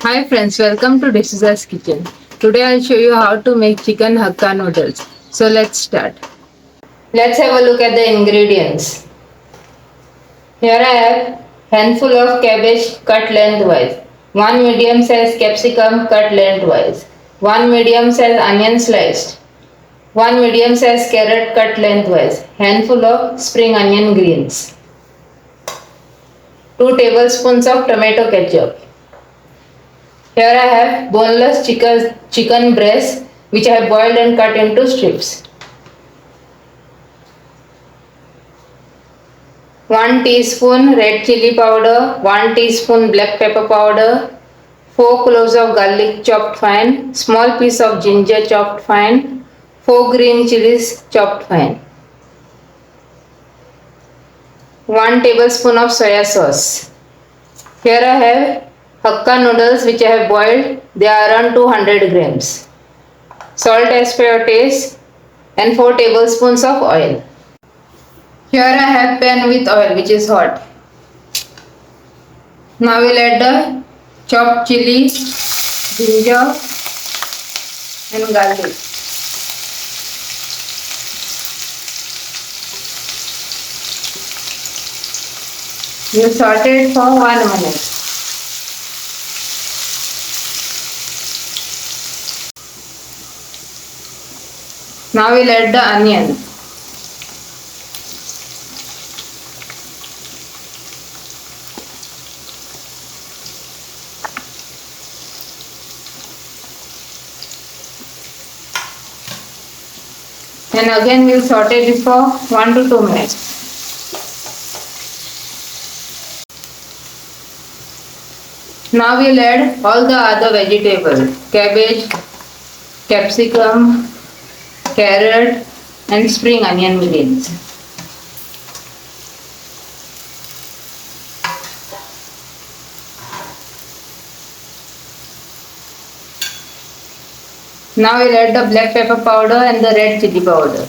Hi friends, welcome to Dsouza's kitchen. Today I'll show you how to make chicken Hakka noodles. So let's start. Let's have a look at the ingredients. Here I have handful of cabbage cut lengthwise, 1 medium size capsicum cut lengthwise, 1 medium size onion sliced, 1 medium size carrot cut lengthwise, handful of spring onion greens, 2 tablespoons of tomato ketchup. Here I have boneless chicken breast which I have boiled and cut into strips. 1 teaspoon red chili powder, 1 teaspoon black pepper powder, 4 cloves of garlic chopped fine, small piece of ginger chopped fine, 4 green chilies chopped fine. 1 tablespoon of soya sauce. Here I have Hakka noodles which I have boiled, they are around 200 grams. Salt as per your taste and 4 tablespoons of oil. Here I have pan with oil which is hot. Now we'll add the chopped chili, ginger and garlic. We'll saute it for 1 minute. Now we'll add the onion. And again we'll saute this for 1 to 2 minutes. Now we'll add all the other vegetables, cabbage, capsicum, carrot and spring onion greens. Now we'll add the black pepper powder and the red chili powder.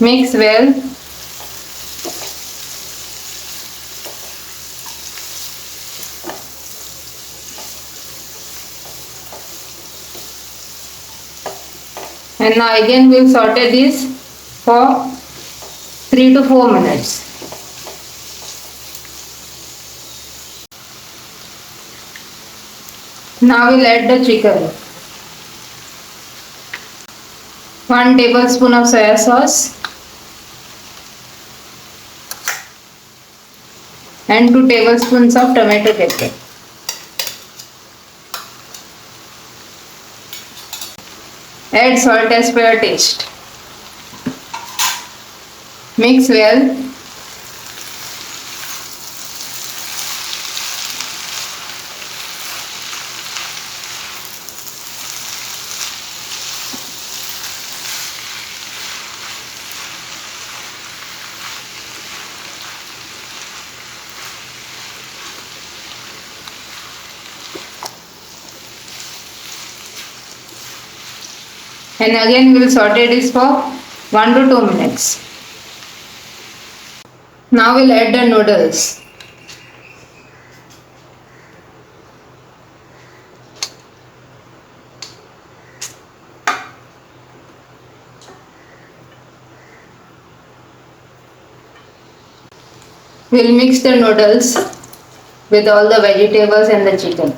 Mix well. And now again we'll saute this for 3 to 4 minutes. Now we'll add the chicken. 1 tablespoon of soya sauce and 2 tablespoons of tomato ketchup. Add salt as per your taste. Mix well. And again we will saute this for 1 to 2 minutes. Now we'll add the noodles. We'll mix the noodles with all the vegetables and the chicken.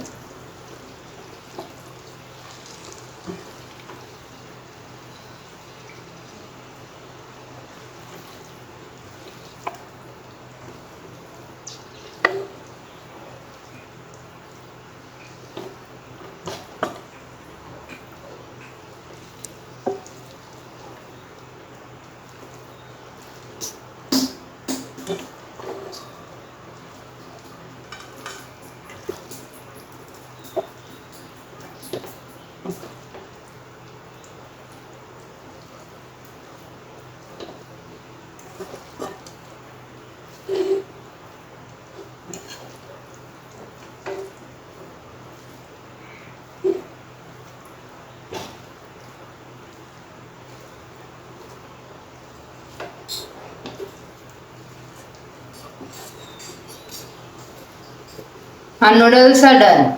Our noodles are done.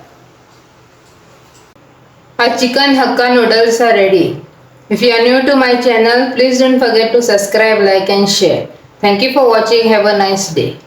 Our chicken Hakka noodles are ready. If you are new to my channel, please don't forget to subscribe, like and share. Thank you for watching. Have a nice day.